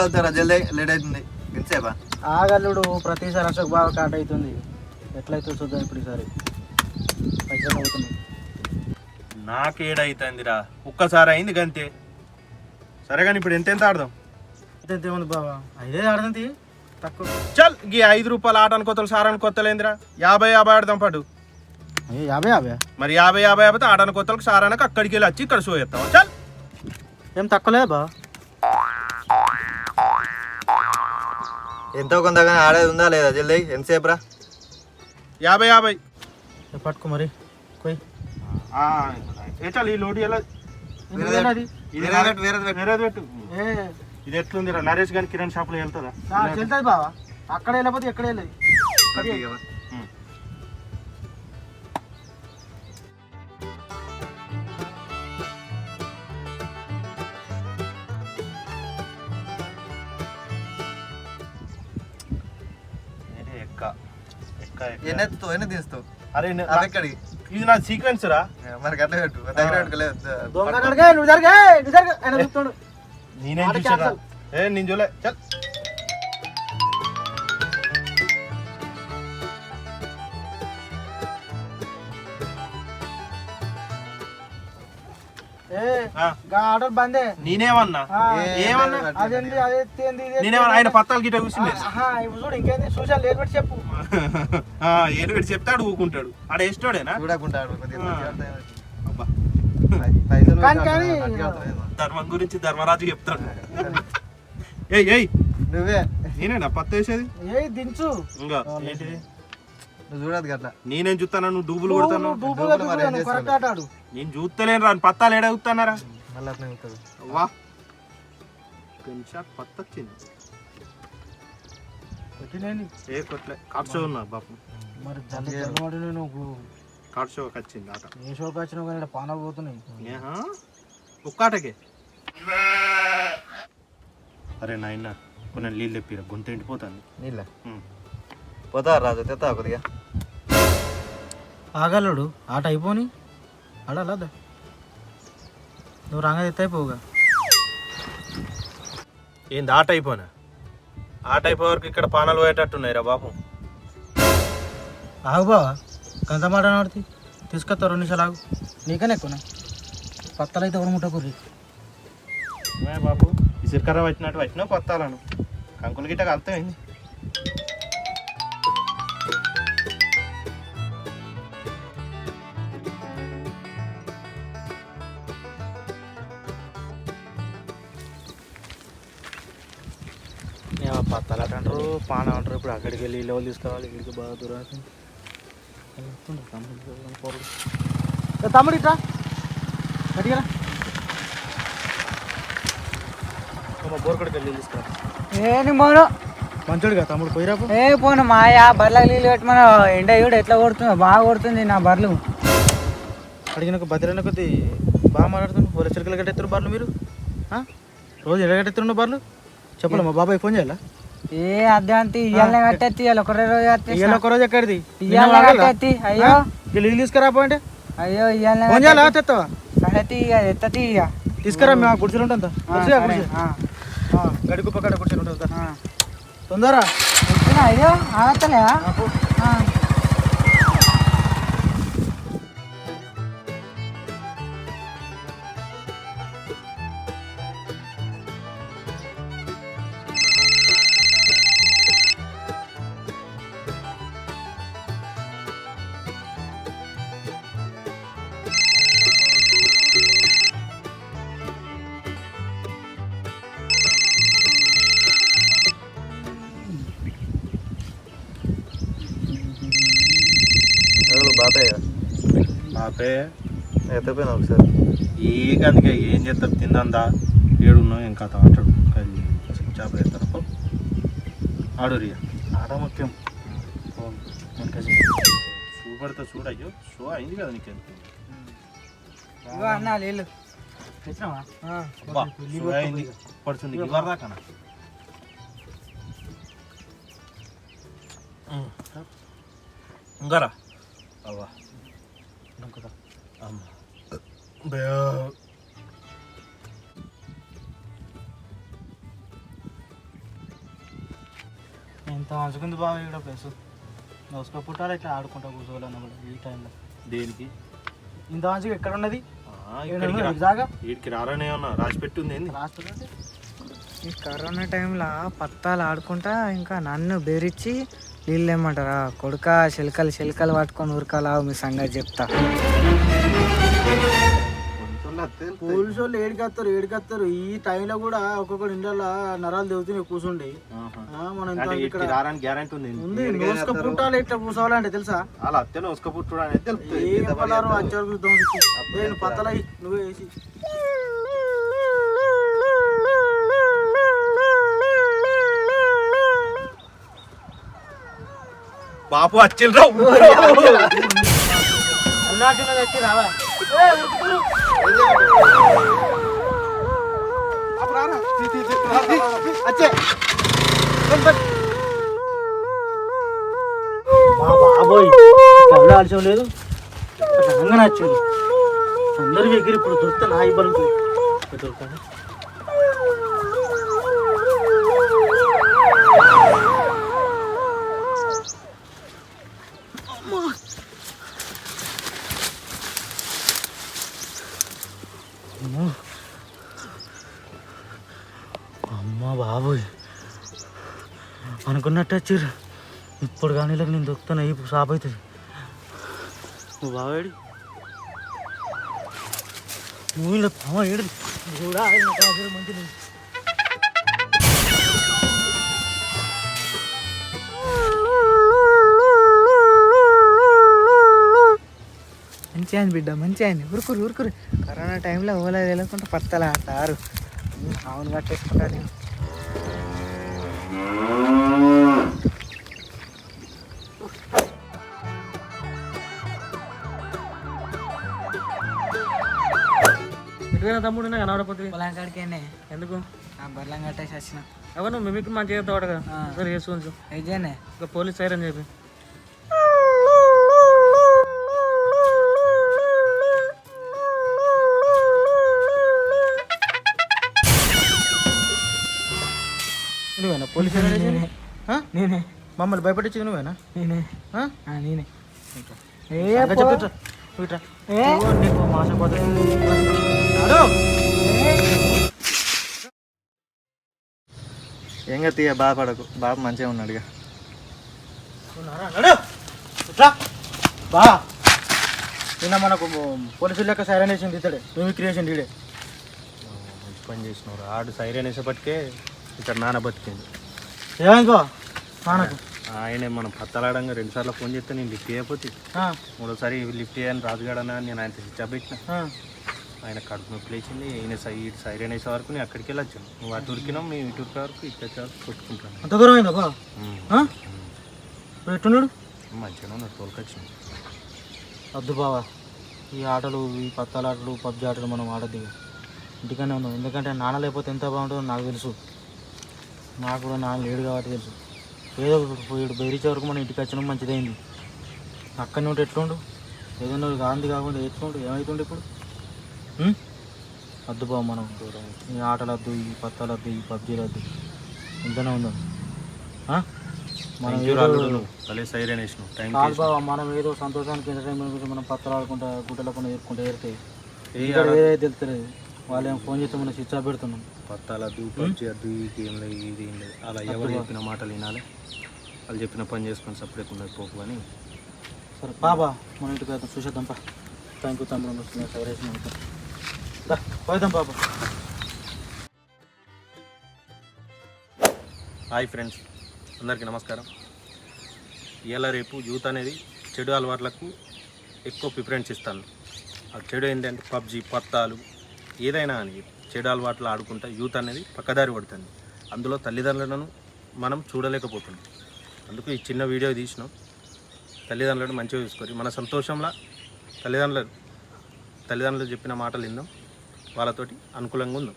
వెళ్తారా జల్దీ లేట్ అవుతుంది ఎంతసేపా ఆగల్లుడు ప్రతిసారి అశోక్ బాగా కాట్ అవుతుంది ఎట్లయితే చూద్దాం ఇప్పుడు ఈసారి పైసలు అవుతున్నాయి నాకేడైతుందిరా ఒక్కసారి అయింది గంతే సరే కానీ ఇప్పుడు ఎంత ఆడదాం ఎంతేముంది బాబా 5 ఆడదాం తక్కువ చల్ గీ 5 రూపాయల ఆటను కొత్తలు సారాన్ని కొత్తలేందిరా 50 ఆడదాం పాటు 50 మరి 50 అయితే ఆటను కొత్తలకు సారానికి అక్కడికి వెళ్ళి వచ్చి ఇక్కడ షో చేస్తాం చల్ ఏం తక్కువ లేదా బా ఎంతో కొంతగా ఆడేది ఉందా లేదా జల్దీ ఎంతసేపు రా 50 పట్టుకో మరి కొయ్ ఏ చల్ ఈ లోటు ఎలా వేరేది పెట్టు ఇది ఎట్లుందిరా నరేష్ గారి కిరణ్ షాప్ లో వెళ్తుందా వెళ్తుంది బావా అక్కడ వెళ్ళకపోతే ఎక్కడ వెళ్ళదు ఎన్ని తీస్తావు అరే ఎక్కడికి ఇది నా సీక్వెన్స్ రా మరి గట్ల పెట్టు దగ్గర పెట్టుకోలేదు నేనేం చూసా నేను చూలే చల్ ఆర్డర్ బందే నేనేమన్నా నేనేమన్నా ఆయన పత్తాలు గిట్ట కూర్చుండే చూడు ఇంకేంది సోషల్ లేట్ పెట్టి చెప్పు ఏడు పెట్టి చెప్తాడు ఊకుంటాడు ఆడ ఇష్టోడేనా చూడకుంటాడు ధర్మం గురించి ధర్మరాజు చెప్తాడు ఏయ్ నువ్వే నేనేనా పత్త వేసేది దించు ఇంకా ఏంటిది నువ్వు చూడదు గట్లా నేనేం చూస్తాను నువ్వు డూబులు కొడతాను నేను చూస్తలేను రా పత్తాలు ఏడా చూస్తానారా మళ్ళీ అట్లా అవుతుంది వా షాట్ పత్త వచ్చింది ఏ కొట్లే కాట్ షో ఉన్నా బాపు మరి కాట్ షోకి వచ్చింది ఆట ఏ షోకి వచ్చినా కానీ పానాలు పోతున్నాయి ఒక్కాటకే అరే నాయన కొన్ని నీళ్ళు తెప్పిరా గొంత ఎండిపోతాను నీళ్ళ పోతా రాజు తెస్తా కొద్దిగా ఆగలడు ఆట అయిపోని ఆడాలదా నువ్వు రాగా ఎత్త అయిపోవుగా ఏంది ఆట అయిపోనా ఆట అయిపోయే వరకు ఇక్కడ పానాలు పోయేటట్టున్నాయి రా బాబు ఆగు బావా గంత మాట ఆడితే తీసుకొస్తా 2 నిమిషాలు ఆగు నీకనే ఎక్కువనా పత్తలు అయితే ఎవరు ముట్టకూరి బాబు ఈ సిరికర్ర వచ్చినట్టు వచ్చినా పత్తాలను కంకులు గిట్ట కలుతాయింది పత్తాలు అంటారు పాన అంటారు ఇప్పుడు అక్కడికి వెళ్ళి లెవెల్ తీసుకోవాలి ఇక్కడికి బాగా దూరం తమ్ముడు ఇట్లా అడిగా బోర్కడికి వెళ్ళి తీసుకోవాలి ఏంటి మోను మంచోడుగా తమ్ముడు పోయిరా ఏ పోను మాయా బర్లకు నీళ్ళు పెట్టమని ఎండ కూడా ఎట్లా కొడుతుంది బాగా కొడుతుంది నా బర్రెలు అడిగిన బదిలైన కొద్ది బాగా మాట్లాడుతున్నాను పోలీస్ చిరుకలు కట్టెత్తారు బర్రెలు మీరు రోజు ఎక్కడ కట్టెత్తున్న బర్రెలు చెప్పలే మా బాబాయ్ ఫోన్ చేయాలా ఏ అద్దెంతి ఇయ్యాలనే కట్టెత్తి ఇవాళ ఒక రోజు ఇవాళ ఒక రోజు ఎక్కడిది ఇయ్యాలనే కట్టెత్తి అయ్యో నీళ్ళు తీసుకురా పోంటే అయ్యో ఇయ్యాలనే ఫోన్ చేయాలా తెస్తావా సరే ఇక ఎత్తతి ఇక తీసుకురా మేము గుడిసెలు ఉంటుందా గడి కుప్ప కడ గుడిసెలు ఉంటుందా తొందరరా అయ్యో ఆగత్తలే బాపే ఎత్తపోయినా ఒకసారి ఈ గదిగా ఏం చేస్తారు తిందా ఏడున్నావు ఇంకా ఆటాడు చేప వేస్తారు ఆడు రియా ఆడ ముఖ్యం చూపడితే చూడయ్యో షో అయింది కదా నీకు అన్నా నీళ్ళు అయింది పడుతుంది ఇవ్వరు దాకా ఇంకారా అవ్వా అమ్మ ఇంత మంచుకుంది బాగా ఇక్కడ ప్లేస్ నోసుక పుట్టాలి ఇట్లా ఆడుకుంటా కూర్చోవాలన్న కూడా ఈ టైంలో. దేనికి ఇంత మంచిగా ఎక్కడ ఉన్నది జాగా వీడికి రారనే ఉన్నా రాసి పెట్టుంది ఏంది రాష్ట్రం. ఈ కరోనా టైంలో పత్తాలు ఆడుకుంటా ఇంకా నన్ను బెరిచి నీళ్ళు ఏమంటారా కొడుక శిల్కలు పట్టుకొని ఉరకాలా మీ సంగతి చెప్తా. పోలీసు వాళ్ళు ఏడికత్తారు ఈ టైంలో కూడా ఒక్కొక్కటి ఇంట్లో నరాలు దిగుతున్నాయి కూర్చుండి. మనం ఇక్కడ గ్యారంటీ ఉంది ఉంది నోసుక పుట్టాలి ఇట్లా కూర్చోవాలంటే తెలుసా అలా అత్తనే ఉసుక పుట్టుడు అనేది తెలుస్తుంది ఏ పలారు అచ్చరు పత్తలా నువ్వే వేసి బాపు వచ్చిండ్రావు వచ్చి రావా బాబోయ్ కళ్ళు ఆల్చం లేదు రంగన వచ్చాడు అందరికి ఎగిరి ఇప్పుడు దొరికితే నా ఇబ్బంది దొరుకుతాను. అమ్మా బాబోయ్ అనుకున్నట్టు వచ్చారు ఇప్పుడు కానీ నేను దొక్కుతాను ఇప్పుడు షాప్ అవుతుంది. నువ్వు బావాడి మూవీలో పామ ఏడు కూడా మంచి మంచి ఆయన బిడ్డ మంచి ఆయన ఊరుకురు కరోనా టైంలో ఓలా వెళ్ళకుండా పత్తలా ఆడతారు. అవును కట్టేసుకుంటా నేను. తమ్ముడు కనబడపోతుంది పొలం కాడికేనే ఎందుకు ఆ బర్లం కట్టేసి వచ్చిన ఎవరు మిమిక్రీ మంచిగా చేస్తాడు కదా సరే చేసుకోవచ్చు. నిజేనే ఇంకా పోలీస్ సైరన్ చెప్పి నువ్వేనా పోలీస్ నేనే మమ్మల్ని భయపడించింది నువ్వేనా? నేనే నేనే నీకు మాసం పోతుంది. ఏం తీయ బాధపడకు, బాబు మంచిగా ఉన్నాడుగా. బా నిన్న మనకు పోలీసులు లెక్క సైరన్ వేసింది ఇతడే మేము క్రియేషన్ ఇడే మంచి పని చేసినారు. ఆడు సైరన్ వేసేపటికే ఇక్కడ నాన్న బతికింది. ఏమైందో నాన్నకు ఆయనే మనం పత్తలాడంగా 2 సార్లు ఫోన్ చేస్తే నేను లిఫ్ట్ చేయకపోతే మూడోసారి లిఫ్ట్ చేయని రాజుగాడనా నేను ఆయన స్విచ్ ఆఫ్ పెట్టిన. ఆయన కడుపు నొప్పి లేచింది. ఈయన సైరన్ వేసే వరకు నేను అక్కడికి వెళ్ళొచ్చాను. నువ్వు అటు ఉరికినాం మేము ఇటు ఉరికే వరకు ఇటు వచ్చే వరకు కొట్టుకుంటాను. అంత దూరం అయిందా బా ఎట్టున్నాడు? మంచిగా ఉన్నాడు తోలుకొచ్చాను. వద్దు బావా ఈ ఆటలు ఈ పత్తాల ఆటలు పబ్జి ఆటలు మనం ఆడద్దు ఇంటికనే ఉన్నాం. ఎందుకంటే నాన్న లేకపోతే ఎంత బాగుంటుందో నాకు తెలుసు. నాకు కూడా నాన్న లేడు కాబట్టి తెలుసు. ఏదో ఇప్పుడు బెదిరించే వరకు మనం ఇంటికి వచ్చినాం మంచిదైంది. అక్కడనే ఉంటే ఎట్లుండు ఏదైనా గాంధీ కాకుండా ఎట్లుండు ఏమవుతుండే ఇప్పుడు? వద్దు బావ మనం ఈ ఆటలు వద్దు ఈ పత్తాలు వద్దు ఈ పబ్జీలు వద్దు ఇంతనే ఉందాం. మనం సైరన్ వేసినాం టైం కాదు బావ మనం ఏదో సంతోషానికి ఎంటర్టైన్మెంట్ గురించి మనం పత్రాలు ఆడుకుంటా గుట్టలకుండా ఏరుకుంటా ఏరితే వేరే తెలుస్తలేదు. వాళ్ళు ఏమో ఫోన్ చేస్తే మనం స్విచ్ ఆఫ్ పెడుతున్నాం. పత్తాలద్దు పబ్జీ వద్దు ఈ గేమ్లో ఇది ఏం లేదు. అలా ఎవరు చెప్పిన మాటలు వినాలి, వాళ్ళు చెప్పిన పని చేసుకొని సపరేట్ ఉండదు పోకు అని. సరే బాబా మన ఇంటికి వెళ్తాం చూసేద్దాం పా. థ్యాంక్ యూ తమ్ముడు సైరేషన్ పోదాం బాబా. హాయ్ ఫ్రెండ్స్, అందరికీ నమస్కారం. ఇలా రేపు యూత్ అనేది చెడు అలవాట్లకు ఎక్కువ ప్రిఫరెన్స్ ఇస్తాను. ఆ చెడు ఏంటంటే పబ్జీ పత్తాలు ఏదైనా అని చెడు అలవాట్లు ఆడుకుంటా యూత్ అనేది పక్కదారి పడుతుంది. అందులో తల్లిదండ్రులను మనం చూడలేకపోతున్నాం. అందుకు ఈ చిన్న వీడియో తీసినాం. తల్లిదండ్రులను మంచిగా చూసుకొని మన సంతోషంలో తల్లిదండ్రులు చెప్పిన మాటలు విందాం, వాళ్ళతోటి అనుకూలంగా ఉందాం.